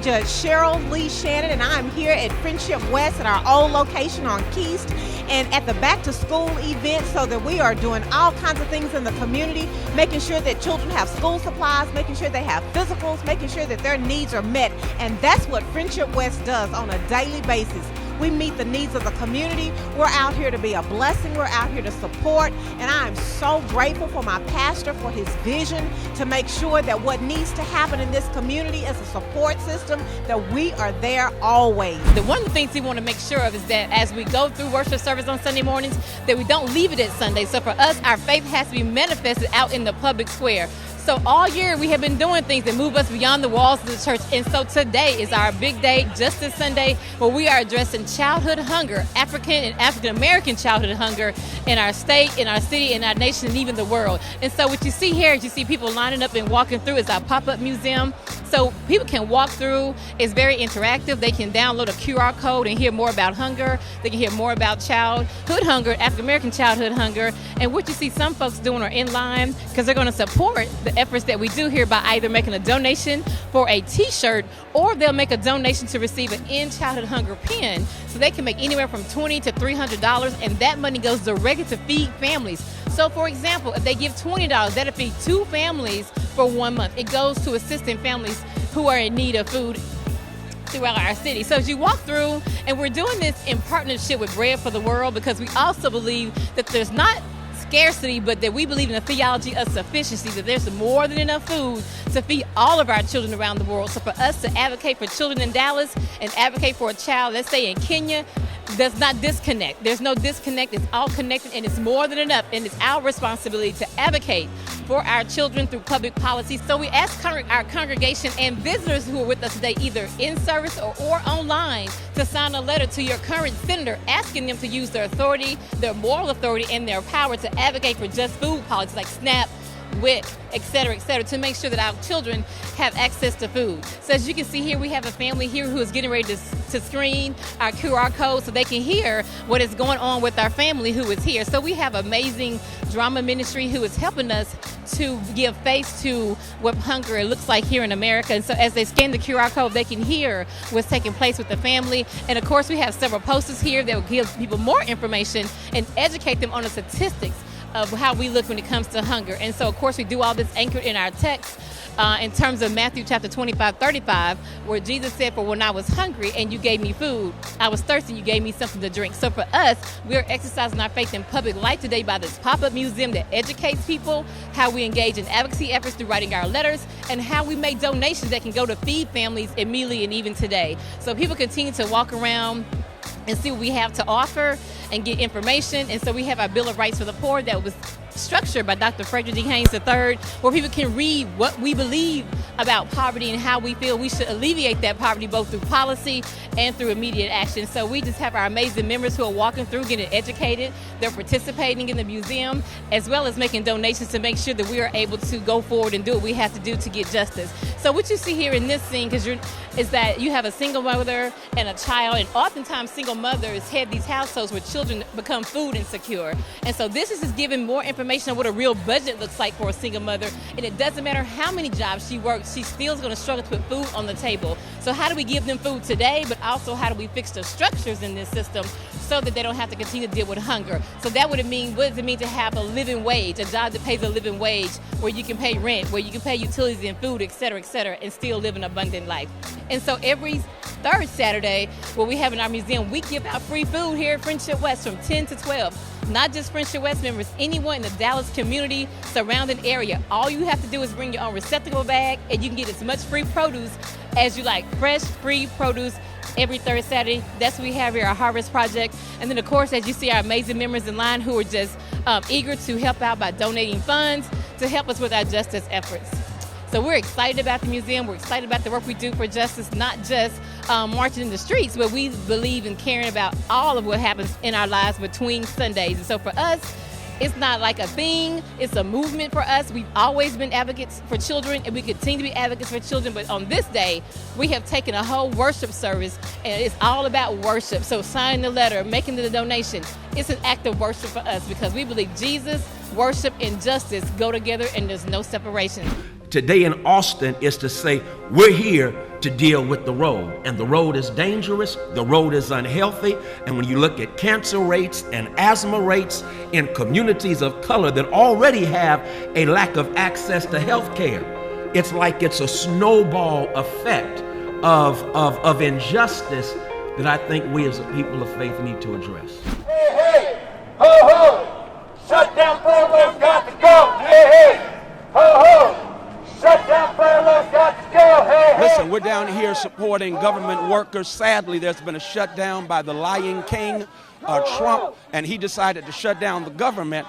Judge Cheryl Lee Shannon, and I'm here at Friendship West at our old location on Keast and at the back to school event, so that we are doing all kinds of things in the community, making sure that children have school supplies, making sure they have physicals, making sure that their needs are met. And that's what Friendship West does on a daily basis. We meet the needs of the community. We're out here to be a blessing. We're out here to support. And I am so grateful for my pastor for his vision to make sure that what needs to happen in this community is a support system, that we are there always. One of the things we want to make sure of is that as we go through worship service on Sunday mornings, that we don't leave it at Sunday. So for us, our faith has to be manifested out in the public square. So all year we have been doing things that move us beyond the walls of the church. And so today is our big day, Justice Sunday, where we are addressing childhood hunger, African and African American childhood hunger in our state, in our city, in our nation, and even the world. And so what you see here is you see people lining up and walking through is our pop-up museum. So people can walk through. It's very interactive. They can download a QR code and hear more about hunger. They can hear more about childhood hunger, African American childhood hunger. And what you see some folks doing are in line because they're going to support the efforts that we do here by either making a donation for a t-shirt, or they'll make a donation to receive an End Childhood Hunger pin. So they can make anywhere from $20 to $300, and that money goes directly to feed families. So for example, if they give $20, that'll feed 2 families for 1 month. It goes to assisting families who are in need of food throughout our city. So as you walk through, and we're doing this in partnership with Bread for the World, because we also believe that there's not scarcity, but that we believe in a theology of sufficiency, that there's more than enough food to feed all of our children around the world. So for us to advocate for children in Dallas and advocate for a child, let's say in Kenya, does not disconnect. There's no disconnect. It's all connected, and it's more than enough. And it's our responsibility to advocate for our children through public policy. So we ask our congregation and visitors who are with us today, either in service or online, to sign a letter to your current senator asking them to use their authority, their moral authority, and their power to advocate for just food policies like SNAP, WIC, et cetera, to make sure that our children have access to food. So as you can see here, we have a family here who is getting ready to screen our QR code so they can hear what is going on with our family who is here. So we have amazing drama ministry who is helping us to give face to what hunger looks like here in America. And so as they scan the QR code, they can hear what's taking place with the family. And of course, we have several posters here that will give people more information and educate them on the statistics of how we look when it comes to hunger. And so, of course, we do all this anchored in our text in terms of Matthew chapter 25:35, where Jesus said, "For when I was hungry and you gave me food, I was thirsty, you gave me something to drink." So for us, we are exercising our faith in public life today by this pop-up museum that educates people, how we engage in advocacy efforts through writing our letters, and how we make donations that can go to feed families immediately and even today. So people continue to walk around and see what we have to offer and get information. And so we have our Bill of Rights for the Poor that was structured by Dr. Frederick D. Haynes III, where people can read what we believe about poverty and how we feel we should alleviate that poverty both through policy and through immediate action. So we just have our amazing members who are walking through, getting educated. They're participating in the museum, as well as making donations to make sure that we are able to go forward and do what we have to do to get justice. So what you see here in this scene, is that you have a single mother and a child, and oftentimes single mothers head these households where children become food insecure. And so this is just giving more information on what a real budget looks like for a single mother. And it doesn't matter how many jobs she works, she still is going to struggle to put food on the table. So how do we give them food today, but also how do we fix the structures in this system so that they don't have to continue to deal with hunger? So that would mean, what does it mean to have a living wage, a job that pays a living wage, where you can pay rent, where you can pay utilities and food, et cetera, and still live an abundant life? And so every third Saturday, where we have in our museum, we give out free food here at Friendship West from 10 to 12. Not just Friendship West members, anyone in the Dallas community, surrounding area. All you have to do is bring your own receptacle bag, and you can get as much free produce as you like. Fresh, free produce every third Saturday. That's what we have here, our Harvest Project. And then, of course, as you see, our amazing members in line who are just eager to help out by donating funds to help us with our justice efforts. So we're excited about the museum. We're excited about the work we do for justice, not just marching in the streets, but we believe in caring about all of what happens in our lives between Sundays. And so for us, it's not like a thing, it's a movement for us. We've always been advocates for children, and we continue to be advocates for children. But on this day, we have taken a whole worship service, and it's all about worship. So signing the letter, making the donation, it's an act of worship for us, because we believe Jesus, worship, and justice go together, and there's no separation. today in Austin is to say, we're here to deal with the road. And the road is dangerous, the road is unhealthy. And when you look at cancer rates and asthma rates in communities of color that already have a lack of access to health care, it's like it's a snowball effect of injustice that I think we as a people of faith need to address. Hey, hey, ho, ho, shut down prayer laws got to go. Hey, hey, ho, ho, shut down prayer laws got to go. Hey, hey. Listen, we're down here supporting government workers. Sadly, there's been a shutdown by the lying king, Trump, and he decided to shut down the government,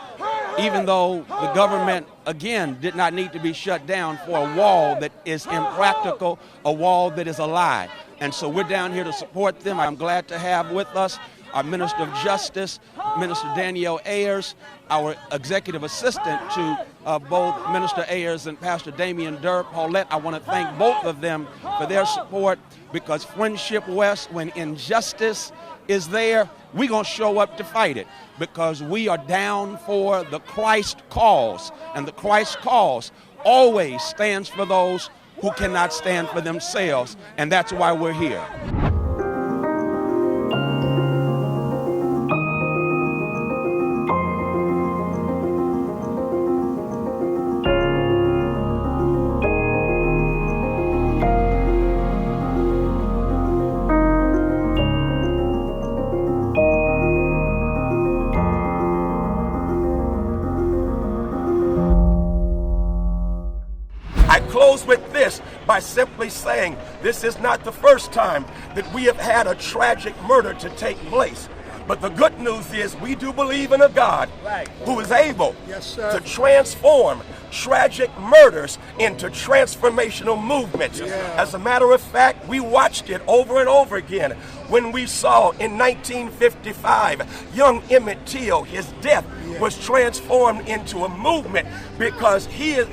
even though the government, again, did not need to be shut down for a wall that is impractical, a wall that is a lie. And so we're down here to support them. I'm glad to have with us our Minister of Justice, Minister Danielle Ayers, our executive assistant to both Minister Ayers and Pastor Damian Paulette. I want to thank both of them for their support, because Friendship West, when injustice is there, we're going to show up to fight it, because we are down for the Christ cause. And the Christ cause always stands for those who cannot stand for themselves, and that's why we're here. I close with this by simply saying this is not the first time that we have had a tragic murder to take place. But the good news is we do believe in a God who is able to transform tragic murders into transformational movements. As a matter of fact, we watched it over and over again when we saw in 1955 young Emmett Till, his death was transformed into a movement because his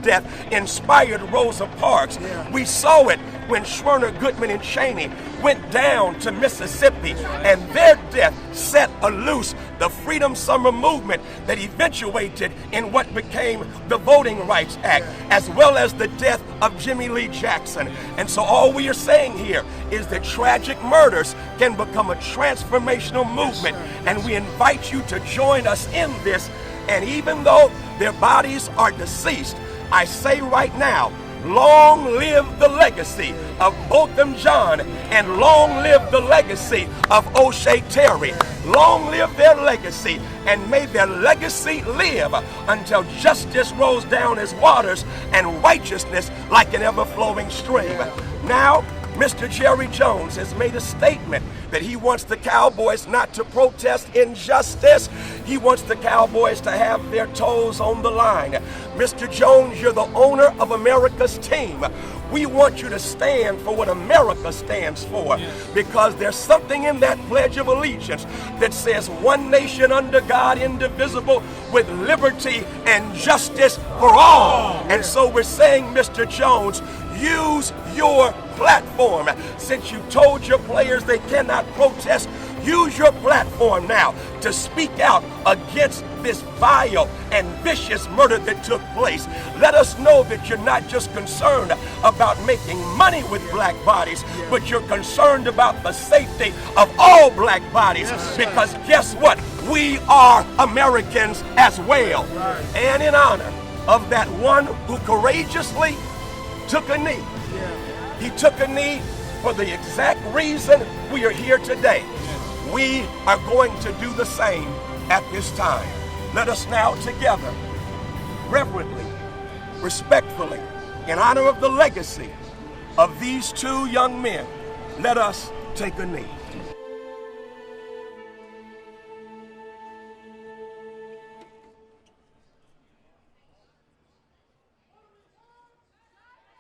death inspired Rosa Parks. We saw it when Schwerner, Goodman, and Cheney went down to Mississippi, and their death set loose the Freedom Summer movement that eventuated in what became the Voting Rights Act, as well as the death of Jimmy Lee Jackson. And so all we are saying here is that tragic murders can become a transformational movement, and we invite you to join us in this. And even though their bodies are deceased, I say right now, long live the legacy of Botham Jean, and long live the legacy of O'Shea Terry. Long live their legacy, and may their legacy live until justice rolls down as waters and righteousness like an ever-flowing stream. Now, Mr. Jerry Jones has made a statement that he wants the Cowboys not to protest injustice. He wants the Cowboys to have their toes on the line. Mr. Jones, you're the owner of America's team. We want you to stand for what America stands for, because there's something in that Pledge of Allegiance that says one nation under God, indivisible, with liberty and justice for all. And so we're saying, Mr. Jones, use your platform. Since you told your players they cannot protest, use your platform now to speak out against this vile and vicious murder that took place. Let us know that you're not just concerned about making money with black bodies, but you're concerned about the safety of all black bodies, because guess what? We are Americans as well. And in honor of that one who courageously took a knee, he took a knee for the exact reason we are here today. We are going to do the same at this time. Let us now together, reverently, respectfully, in honor of the legacy of these two young men, let us take a knee.